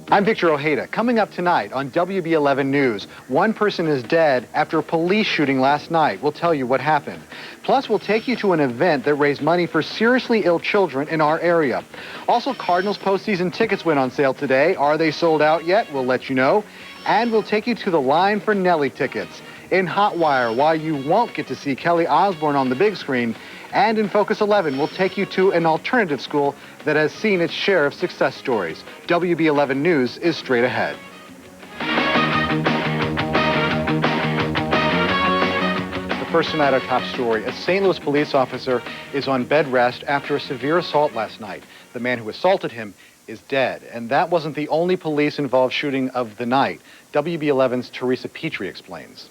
I'm Victor Ojeda. Coming up tonight on WB 11 News, one person is dead after a police shooting last night. We'll tell you what happened. Plus, we'll take you to an event that raised money for seriously ill children in our area. Also, Cardinals postseason tickets went on sale today. Are they sold out yet? We'll let you know. And we'll take you to the line for Nelly tickets. In Hot Wire, why you won't get to see Kelly Osbourne on the big screen. And in Focus 11, we'll take you to an alternative school that has seen its share of success stories. WB 11 News is straight ahead. First tonight, our top story. A St. Louis police officer is on bed rest after a severe assault last night. The man who assaulted him is dead. And that wasn't the only police-involved shooting of the night. WB 11's Teresa Petrie explains.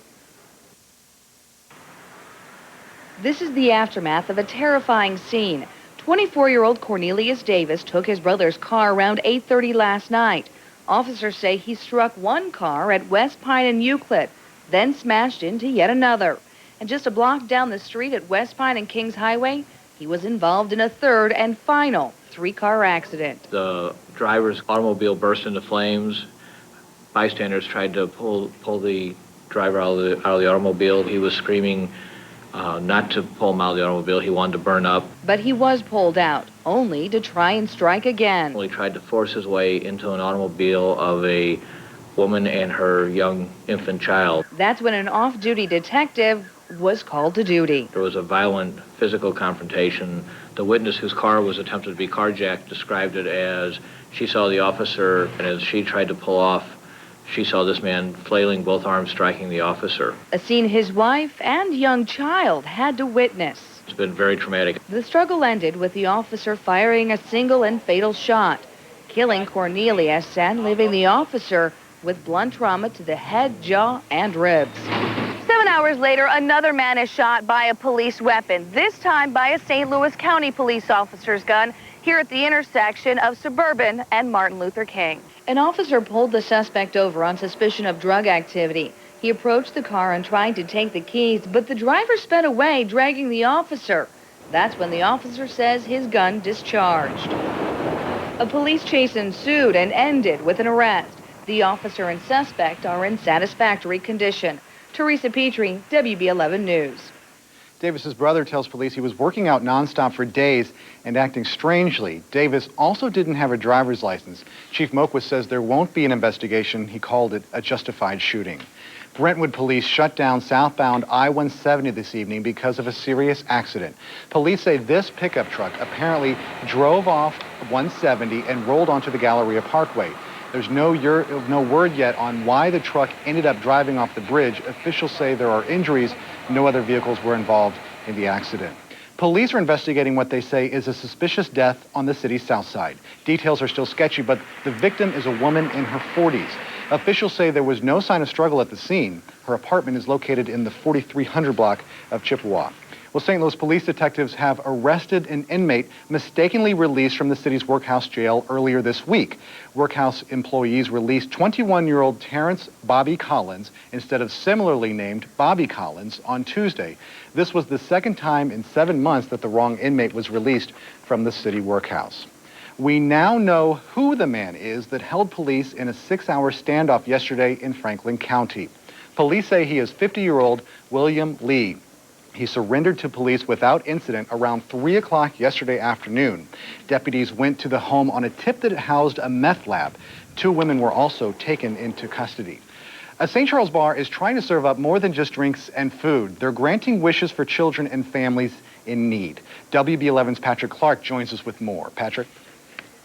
This is the aftermath of a terrifying scene. 24-year-old Cornelius Davis took his brother's car around 8:30 last night. Officers say he struck one car at West Pine and Euclid, then smashed into yet another. And just a block down the street at West Pine and Kings Highway, he was involved in a third and final three-car accident. The driver's automobile burst into flames. Bystanders tried to pull the driver out of the automobile. He was screaming not to pull him out of the automobile. He wanted to burn up. But he was pulled out, only to try and strike again. He tried to force his way into an automobile of a woman and her young infant child. That's when an off-duty detective was called to duty. There was a violent physical confrontation. The witness whose car was attempted to be carjacked described it as she saw the officer, and as she tried to pull off, she saw this man flailing both arms, striking the officer. A scene his wife and young child had to witness. It's been very traumatic. The struggle ended with the officer firing a single and fatal shot, killing Cornelius and leaving the officer with blunt trauma to the head, jaw, and ribs. 7 hours later, another man is shot by a police weapon, this time by a St. Louis County police officer's gun here at the intersection of Suburban and Martin Luther King. An officer pulled the suspect over on suspicion of drug activity. He approached the car and tried to take the keys, but the driver sped away, dragging the officer. That's when the officer says his gun discharged. A police chase ensued and ended with an arrest. The officer and suspect are in satisfactory condition. Teresa Petrie, WB 11 News. Davis's brother tells police he was working out nonstop for days and acting strangely. Davis also didn't have a driver's license. Chief Moquist says there won't be an investigation. He called it a justified shooting. Brentwood police shut down southbound I-170 this evening because of a serious accident. Police say this pickup truck apparently drove off 170 and rolled onto the Galleria Parkway. There's no word yet on why the truck ended up driving off the bridge. Officials say there are injuries. No other vehicles were involved in the accident. Police are investigating what they say is a suspicious death on the city's south side. Details are still sketchy, but the victim is a woman in her 40s. Officials say there was no sign of struggle at the scene. Her apartment is located in the 4300 block of Chippewa. Well, St. Louis police detectives have arrested an inmate mistakenly released from the city's workhouse jail earlier this week. Workhouse employees released 21-year-old Terrence Bobby Collins instead of similarly named Bobby Collins on Tuesday. This was the second time in 7 months that the wrong inmate was released from the city workhouse. We now know who the man is that held police in a 6-hour standoff yesterday in Franklin County. Police say he is 50-year-old William Lee. He surrendered to police without incident around 3 o'clock yesterday afternoon. Deputies went to the home on a tip that it housed a meth lab. 2 women were also taken into custody. A St. Charles bar is trying to serve up more than just drinks and food. They're granting wishes for children and families in need. WB11's Patrick Clark joins us with more. Patrick?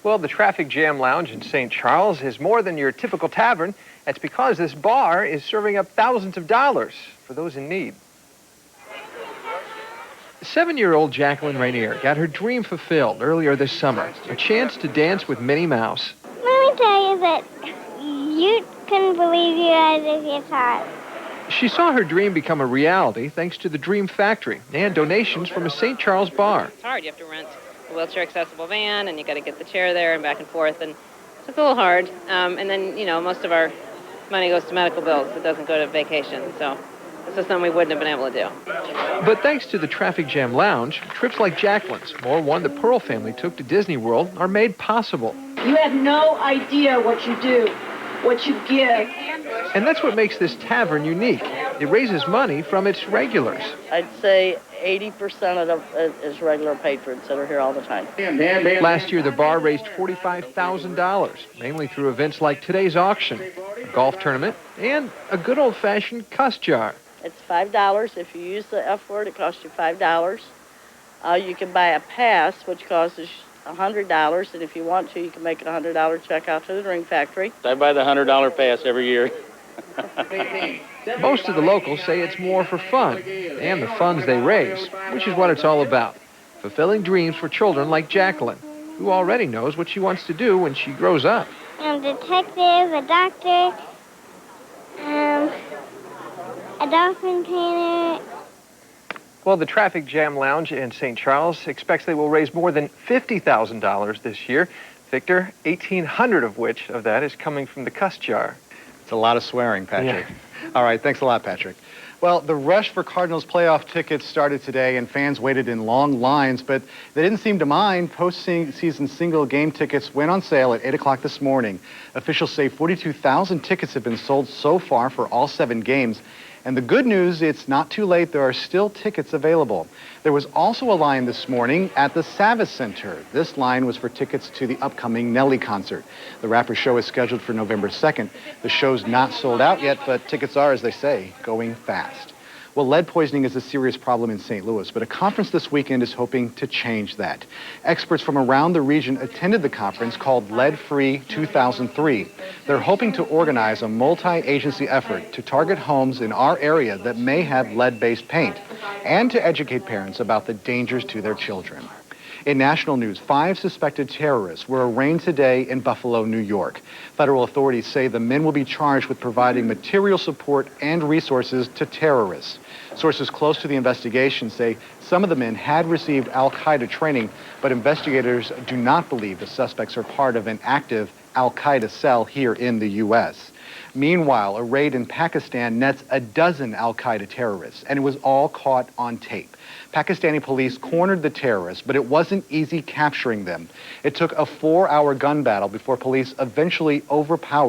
Well, the Traffic Jam Lounge in St. Charles is more than your typical tavern. That's because this bar is serving up thousands of dollars for those in need. 7-year-old Jacqueline Rainier got her dream fulfilled earlier this summer, a chance to dance with Minnie Mouse. Let me tell you that you couldn't believe you had a guitar. She saw her dream become a reality thanks to the Dream Factory and donations from a St. Charles bar. It's hard. You have to rent a wheelchair-accessible van, and you got to get the chair there and back and forth, and it's a little hard. And then, you know, most of our money goes to medical bills. It doesn't go to vacation, so this is something we wouldn't have been able to do. But thanks to the Traffic Jam Lounge, trips like Jacqueline's, or one the Pearl family took to Disney World, are made possible. You have no idea what you do, what you give. And that's what makes this tavern unique. It raises money from its regulars. I'd say 80% of them is regular patrons that are here all the time. Last year, the bar raised $45,000, mainly through events like today's auction, a golf tournament, and a good old-fashioned cuss jar. It's $5. If you use the F word, it costs you $5. You can buy a pass, which costs $100, and if you want to, you can make a $100 check out to the drink factory. I buy the $100 pass every year. Most of the locals say it's more for fun and the funds they raise, which is what it's all about. Fulfilling dreams for children like Jacqueline, who already knows what she wants to do when she grows up. I'm a detective, a doctor, a dolphin trainer. Well, the Traffic Jam Lounge in St. Charles expects they will raise more than $50,000 this year. Victor, $1,800 of that is coming from the cuss jar. It's a lot of swearing, Patrick. Yeah. All right, thanks a lot, Patrick. Well, the rush for Cardinals playoff tickets started today, and fans waited in long lines, but they didn't seem to mind. Postseason single game tickets went on sale at 8 o'clock this morning. Officials say 42,000 tickets have been sold so far for all 7 games. And the good news, it's not too late. There are still tickets available. There was also a line this morning at the Savas Center. This line was for tickets to the upcoming Nelly concert. The rapper show is scheduled for November 2nd. The show's not sold out yet, but tickets are, as they say, going fast. Well, lead poisoning is a serious problem in St. Louis, but a conference this weekend is hoping to change that. Experts from around the region attended the conference called Lead Free 2003. They're hoping to organize a multi-agency effort to target homes in our area that may have lead-based paint and to educate parents about the dangers to their children. In national news, 5 suspected terrorists were arraigned today in Buffalo, New York. Federal authorities say the men will be charged with providing material support and resources to terrorists. Sources close to the investigation say some of the men had received al-Qaeda training, but investigators do not believe the suspects are part of an active al-Qaeda cell here in the U.S. Meanwhile, a raid in Pakistan nets a dozen al-Qaeda terrorists, and it was all caught on tape. Pakistani police cornered the terrorists, but it wasn't easy capturing them. It took a 4-hour gun battle before police eventually overpowered